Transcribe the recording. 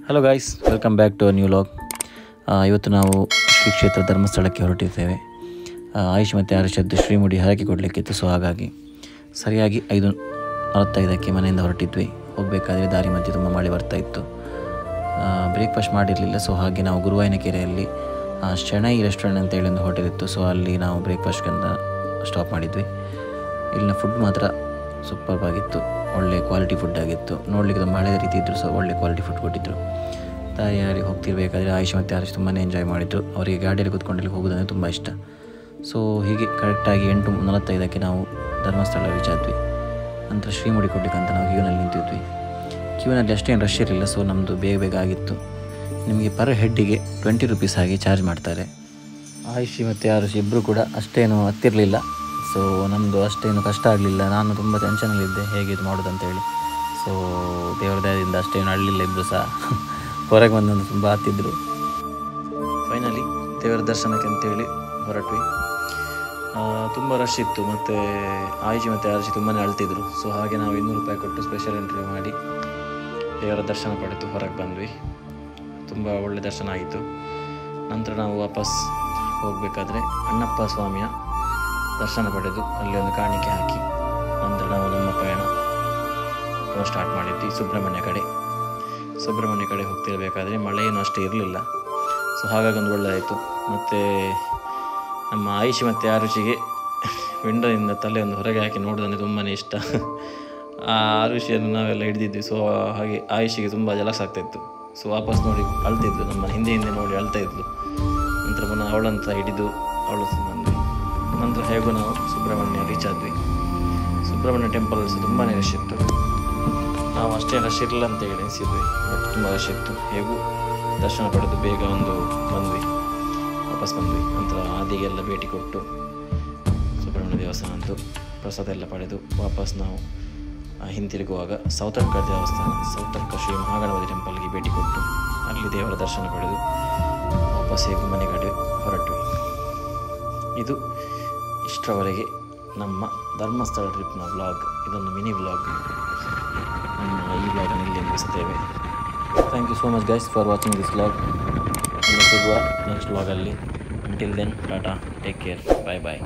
Hello guys, welcome back to new log. ಇವತ್ತು ನಾವು ಶ್ರೀ ಕ್ಷೇತ್ರ ಧರ್ಮಸ್ಥಳಕ್ಕೆ ಹೊರಟಿದ್ದೇವೆ. ಆಯುಷ್ ಮತ್ತು ಆರುಷದ್ದು ಶ್ರೀಮುಡಿ ಹರಕೆ ಕೊಡಲಿಕ್ಕಿತ್ತು. ಸೊ ಹಾಗಾಗಿ ಸರಿಯಾಗಿ 5:45ಕ್ಕೆ ಮನೆಯಿಂದ ಹೊರಟಿದ್ವಿ. ಹೋಗಬೇಕಾದ್ರೆ ದಾರಿ ಮಧ್ಯೆ ತುಂಬ ಮಳೆ ಬರ್ತಾ ಇತ್ತು. ಬ್ರೇಕ್ಫಾಸ್ಟ್ ಮಾಡಿರಲಿಲ್ಲ. ಸೊ ಹಾಗೆ ನಾವು ಗುರುವಾಯನಕೆರೆಯಲ್ಲಿ ಶೆಣೈ ರೆಸ್ಟೋರೆಂಟ್ ಅಂತೇಳಿ ಒಂದು ಹೋಟೆಲ್ ಇತ್ತು. ಸೊ ಅಲ್ಲಿ ನಾವು ಬ್ರೇಕ್ಫಾಸ್ಟ್ಗಂತ ಸ್ಟಾಪ್ ಮಾಡಿದ್ವಿ. ಇಲ್ಲಿನ ಫುಡ್ ಮಾತ್ರ ಸೂಪರ್ ಆಗಿತ್ತು. ಒಳ್ಳೆ ಕ್ವಾಲಿಟಿ ಫುಡ್ ಆಗಿತ್ತು. ನೋಡಲಿಕ್ಕೆ ತುಂಬ ಹಳೆಯ ರೀತಿ ಇದ್ದರು. ಸೊ ಒಳ್ಳೆ ಕ್ವಾಲಿಟಿ ಫುಡ್ ಕೊಟ್ಟಿದ್ದರು. ದಾರಿಯಾಗಿ ಹೋಗ್ತಿರ್ಬೇಕಾದ್ರೆ ಆಯುಷ್ ಮತ್ತು ಆರುಷ್ ತುಂಬಾ ಎಂಜಾಯ್ ಮಾಡಿದರು. ಅವರಿಗೆ ಗಾಡಿಯಲ್ಲಿ ಕೂತ್ಕೊಂಡಲ್ಲಿ ಹೋಗೋದಂದರೆ ತುಂಬ ಇಷ್ಟ. ಸೊ ಹೀಗೆ ಕರೆಕ್ಟಾಗಿ 8:45ಕ್ಕೆ ನಾವು ಧರ್ಮಸ್ಥಳ ರೀಚ್ ಆದ್ವಿ. ನಂತರ ಶ್ರೀಮುಡಿ ಕೊಡ್ಲಿಕ್ಕಂತ ನಾವು ಕ್ಯೂನಲ್ಲಿ ನಿಂತಿದ್ವಿ. ಕ್ಯೂನಲ್ಲಿ ಅಷ್ಟೇನು ರಶ್ ಇರಲಿಲ್ಲ. ಸೊ ನಮ್ಮದು ಬೇಗ ಆಗಿತ್ತು. ನಿಮಗೆ ಪರ್ ಹೆಡ್ಡಿಗೆ 20 ರೂಪೀಸ್ ಆಗಿ ಚಾರ್ಜ್ ಮಾಡ್ತಾರೆ. ಆಯುಷ್ ಮತ್ತು ಆರುಷ್ ಇಬ್ಬರು ಕೂಡ ಅಷ್ಟೇನು ಹತ್ತಿರಲಿಲ್ಲ. ಸೊ ನಮ್ಮದು ಅಷ್ಟೇನು ಕಷ್ಟ ಆಗಲಿಲ್ಲ. ನಾನು ತುಂಬ ಟೆನ್ಷನಲ್ಲಿದ್ದೆ ಹೇಗೆ ಇದು ಮಾಡೋದಂತೇಳಿ. ಸೊ ದೇವರ ದಯದಿಂದ ಅಷ್ಟೇನು ಅಳಲಿಲ್ಲ. ಇಬ್ಬರು ಸಹ ಹೊರಗೆ ಬಂದಂದು ತುಂಬ ಹತ್ತಿದ್ರು. ಫೈನಲಿ ದೇವರ ದರ್ಶನಕ್ಕೆ ಅಂತೇಳಿ ಹೊರಟ್ವಿ. ತುಂಬ ರಶ್ ಇತ್ತು. ಮತ್ತು ಆಯುಷ್ ಮತ್ತು ಆರುಷಿ ತುಂಬಾ ಅಳ್ತಿದ್ರು. ಸೊ ಹಾಗೆ ನಾವು 200 ರೂಪಾಯಿ ಕೊಟ್ಟು ಸ್ಪೆಷಲ್ ಎಂಟ್ರಿ ಮಾಡಿ ದೇವರ ದರ್ಶನ ಪಡೆದು ಹೊರಗೆ ಬಂದ್ವಿ. ತುಂಬ ಒಳ್ಳೆ ದರ್ಶನ ಆಯಿತು. ನಂತರ ನಾವು ವಾಪಸ್ ಹೋಗಬೇಕಾದ್ರೆ ಅಣ್ಣಪ್ಪ ಸ್ವಾಮಿಯ ದರ್ಶನ ಪಡೆದು ಅಲ್ಲಿ ಒಂದು ಕಾಣಿಕೆ ಹಾಕಿ ನಂತರ ನಾವು ನಮ್ಮ ಪಯಣ ಸ್ಟಾರ್ಟ್ ಮಾಡಿದ್ವಿ ಸುಬ್ರಹ್ಮಣ್ಯ ಕಡೆ ಹೋಗ್ತಿರಬೇಕಾದ್ರೆ ಮಳೆಯೇನು ಅಷ್ಟೇ ಇರಲಿಲ್ಲ. ಸೊ ಹಾಗಾಗಿ ಒಂದು ಒಳ್ಳೆಯದಾಯಿತು. ಮತ್ತು ನಮ್ಮ ಆಯುಷ್ ಮತ್ತು ಆರುಷಿಗೆ ವಿಂಡೋಯಿಂದ ತಲೆ ಒಂದು ಹೊರಗೆ ಹಾಕಿ ನೋಡೋದಂದರೆ ತುಂಬಾ ಇಷ್ಟ. ಆ ಆರುಷಿಯನ್ನು ನಾವೆಲ್ಲ ಹಿಡಿದಿದ್ವಿ. ಸೊ ಹಾಗೆ ಆಯುಷಿಗೆ ತುಂಬ ಜಲಸ ಆಗ್ತಾಯಿತ್ತು. ಸೊ ವಾಪಸ್ ನೋಡಿ ಅಳ್ತಿದ್ಲು. ನಮ್ಮ ಹಿಂದೆ ನೋಡಿ ಅಳ್ತಾ ಇದ್ಲು. ನಂತರ ಪುನಃ ಅವಳಂತ ಹಿಡಿದು ಅವಳು ಬಂದ್ವಿ. ನಂತರ ಹೇಗೂ ನಾವು ಸುಬ್ರಹ್ಮಣ್ಯ ರೀಚ್ ಆದ್ವಿ. ಸುಬ್ರಹ್ಮಣ್ಯ ಟೆಂಪಲ್ ಸಹ ತುಂಬಾ ರಶ್ ಇತ್ತು. ನಾವು ಅಷ್ಟೇ ರಶ್ ಇರಲಿಲ್ಲ ಅಂತ ಹೇಳಿ ಎನಿಸಿದ್ವಿ. ಬಟ್ ತುಂಬ ರಶ್ ಇತ್ತು. ಹೇಗೂ ದರ್ಶನ ಪಡೆದು ಬೇಗ ವಾಪಸ್ ಬಂದ್ವಿ. ನಂತರ ಆದಿಗೆಲ್ಲ ಭೇಟಿ ಕೊಟ್ಟು ಸುಬ್ರಹ್ಮಣ್ಯ ದೇವಸ್ಥಾನ ಅಂತೂ ಪ್ರಸಾದ ಎಲ್ಲ ಪಡೆದು ವಾಪಸ್ ನಾವು ಹಿಂತಿರುಗುವಾಗ ಸೌತಡ್ಕ ದೇವಸ್ಥಾನ, ಸೌತಡ್ಕ ಶ್ರೀ ಮಹಾಗಣಪತಿ ಟೆಂಪಲ್ಗೆ ಭೇಟಿ ಕೊಟ್ಟು ಅಲ್ಲಿ ದೇವರ ದರ್ಶನ ಪಡೆದು ವಾಪಸ್ ಹೇಗೂ ಮನೆ ಕಡೆ ಹೊರಟ್ವಿ. ಇದು ಇಷ್ಟರವರೆಗೆ ನಮ್ಮ ಧರ್ಮಸ್ಥಳ ಟ್ರಿಪ್ನ ವ್ಲಾಗ್. ಇದೊಂದು ಮಿನಿ ವ್ಲಾಗ್. ನಮ್ಮ ಈ ವ್ಲಾಗನ್ನು ಇಲ್ಲಿ ಮುಗಿಸುತ್ತೇವೆ. Thank you so much guys for watching this vlog. ಇನ್ನು ಸಿಗುವ ನೆಕ್ಸ್ಟ್ ವ್ಲಾಗಲ್ಲಿ. Until then tata, take care, bye ಬಾಯ್.